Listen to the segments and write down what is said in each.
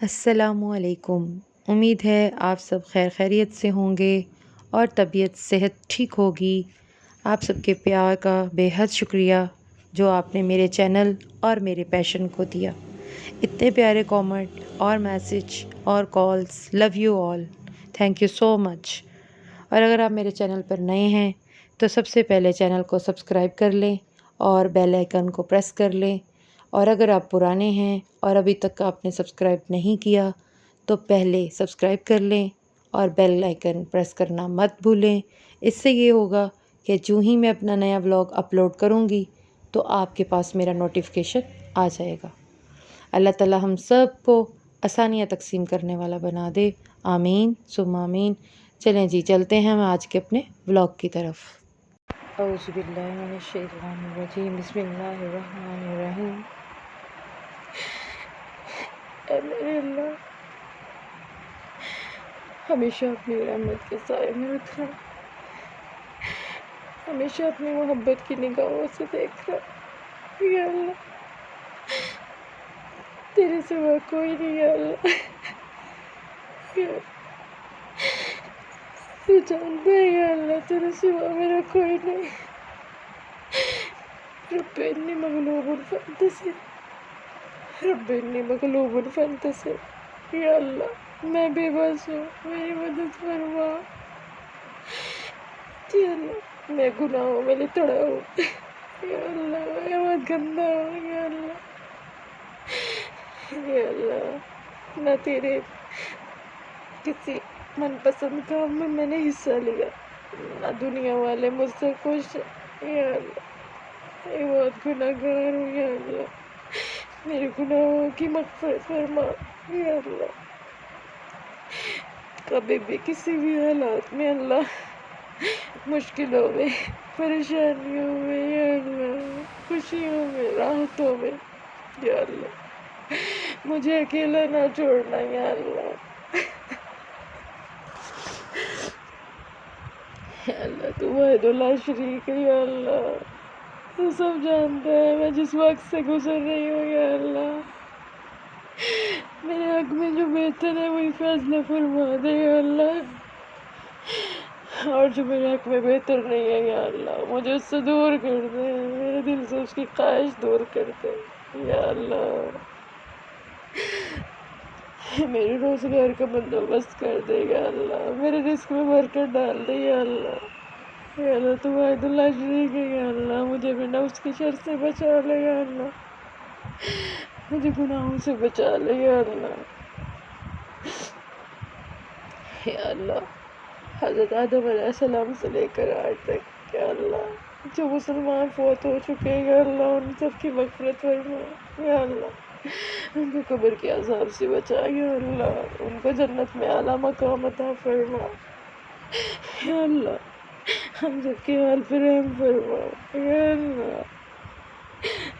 السلام علیکم۔ امید ہے آپ سب خیر خیریت سے ہوں گے اور طبیعت صحت ٹھیک ہوگی۔ آپ سب کے پیار کا بے حد شکریہ جو آپ نے میرے چینل اور میرے پیشن کو دیا۔ اتنے پیارے کامنٹ اور میسج اور calls, love you all, thank you so much. اور اگر آپ میرے چینل پر نئے ہیں تو سب سے پہلے چینل کو سبسکرائب کر لیں اور بیل آئیکن کو پریس کر لیں، اور اگر آپ پرانے ہیں اور ابھی تک آپ نے سبسکرائب نہیں کیا تو پہلے سبسکرائب کر لیں اور بیل آئیکن پریس کرنا مت بھولیں۔ اس سے یہ ہوگا کہ جو ہی میں اپنا نیا ولاگ اپلوڈ کروں گی تو آپ کے پاس میرا نوٹیفیکیشن آ جائے گا۔ اللہ تعالی ہم سب کو آسانیاں تقسیم کرنے والا بنا دے، آمین ثم آمین۔ چلیں جی، چلتے ہیں ہم آج کے اپنے ولاگ کی طرف۔ اعوذ باللہ من الشیطان الرجیم، بسم اللہ الرحمن الرحیم۔ اے میرے اللہ، ہمیشہ اپنی رحمت کے سائے میں رکھنا، ہمیشہ اپنی محبت کی نگاہوں سے دیکھنا۔ یا اللہ، تیرے سوا کوئی نہیں، یا اللہ۔ یا تو جانتا ہے یا اللہ، تیرے سوا میرا کوئی نہیں۔ رب انی مغلوب فانتصر، رب انی مغلوب فانتصر۔ یا اللہ، میں بے بس ہوں، میری مدد فرما۔ یا اللہ، میں گناہوں میں لتڑا ہوں۔ یا اللہ، میں بہت گندا ہوں۔ یا اللہ، یا اللہ، نہ تیرے کسی من پسند کام میں نے حصہ لیا، نہ دنیا والے مجھ سے خوش ہیں۔ یا اللہ، میں بہت گناہ گار ہوں۔ یا اللہ، میرے گناہوں کی مغفرت فرما۔ یا اللہ، کبھی بھی کسی بھی حالات میں اللہ، مشکلوں میں، پریشانیوں میں، یا اللہ، خوشیوں میں، راحتوں میں، یا اللہ، مجھے اکیلا نہ چھوڑنا۔ یا اللہ، یا اللہ، تو واحد لا شریک ہے۔ یا اللہ، تو سب جانتا ہے میں جس وقت سے گزر رہی ہوں۔ یا اللہ، میرے حق میں جو بہتر ہے وہی فیصلہ فرما دے۔ یا اللہ، اور جو میرے حق میں بہتر نہیں ہے، یا اللہ، مجھے اس سے دور کر دے، میرے دل سے اس کی خواہش دور کر دے۔ یا اللہ، میرے روزگار کا بندوبست کر دے۔ یا اللہ، میرے رزق میں برکت ڈال دے۔ یا اللہ، یا اللہ، تو واحد اللہ شریک ہے۔ یا اللہ، مجھے بھی نفس کی شر سے بچا لے۔ یا اللہ، مجھے گناہوں سے بچا لے۔ یا اللہ، یا اللہ، حضرت آدم علیہ السلام سے لے کر آج تک، یا اللہ، جو مسلمان فوت ہو چکے ہیں، یا اللہ، ان سب کی مغفرت فرما۔ یا اللہ، ان کو قبر کے عذاب سے بچا۔ یا اللہ، ان کو جنت میں اعلیٰ مقام عطا فرما۔ یا اللہ، ہم سب کے حال پر رحم فرما۔ یا اللہ،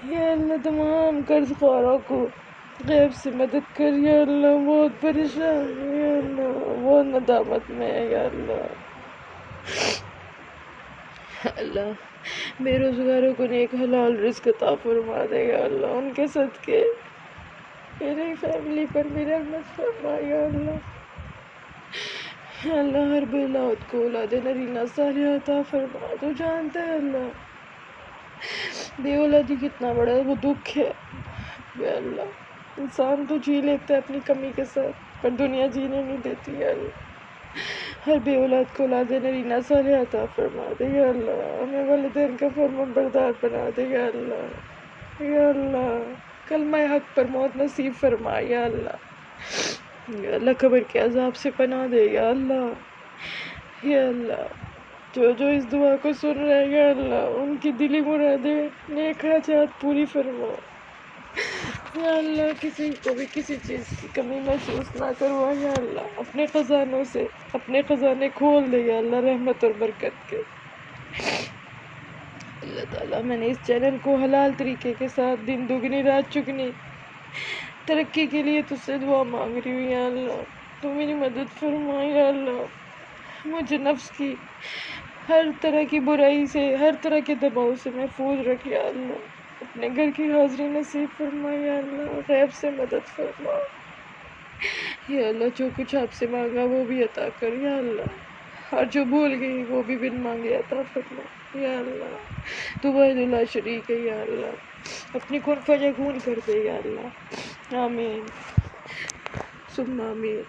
یا اللہ، تمام قرض خواروں کو غیب سے مدد کر۔ یا اللہ، بہت پریشان ہے۔ یا اللہ، بہت ندامت میں ہے۔ یا اللہ، اللہ، بے روزگاروں کو نیک حلال رزق عطا فرما دے۔ یا اللہ، ان کے صدقے میری فیملی پر بھی رحمت فرما۔ یا اللہ، یا اللہ، ہر بے اولاد کو اولاد نرینہ صالحہ عطا فرما۔ تو جانتا ہے اللہ، بے اولادی کتنا بڑا وہ دکھ ہے۔ یا اللہ، انسان تو جی لیتا ہے اپنی کمی کے ساتھ، پر دنیا جینے نہیں دیتی۔ یا اللہ، ہر بے اولاد کو اولاد نرینہ صالحہ عطا فرما دے۔ یا اللہ، ہمیں والدین کا فرمان بردار بنا دے۔ یا اللہ، یا اللہ، کلمہ حق پر موت نصیب فرما۔ یا اللہ، یا اللہ، قبر کے عذاب سے پناہ دے۔ یا اللہ، یا اللہ، جو جو اس دعا کو سن رہے ہیں، یا اللہ، ان کی دلی مرادیں، نیک حاجات پوری فرما۔ یا اللہ، کسی کو بھی کسی چیز کی کمی محسوس نہ کروا۔ یا اللہ، اپنے خزانوں سے اپنے خزانے کھول دے۔ یا اللہ، رحمت اور برکت کے۔ اللہ تعالیٰ، میں نے اس چینل کو حلال طریقے کے ساتھ دن دگنی رات چگنی ترقی کے لیے تجھ سے دعا مانگ رہی ہوں۔ یا اللہ، تو میری مدد فرما۔ یا اللہ، مجھے نفس کی ہر طرح کی برائی سے، ہر طرح کے دباؤ سے محفوظ رکھ۔ یا اللہ، اپنے گھر کی حاضری نصیب فرما۔ یا اللہ، غیب سے مدد فرما۔ یا اللہ جو کچھ آپ سے مانگا وہ بھی عطا کر یا اللہ، اور جو بھول گئی وہ بھی بن مانگے عطا فرما یا اللہ۔ تو واحد لا شریک ہے یا اللہ، اپنی کن فیکون کر دے یا اللہ، آمین ثم آمین۔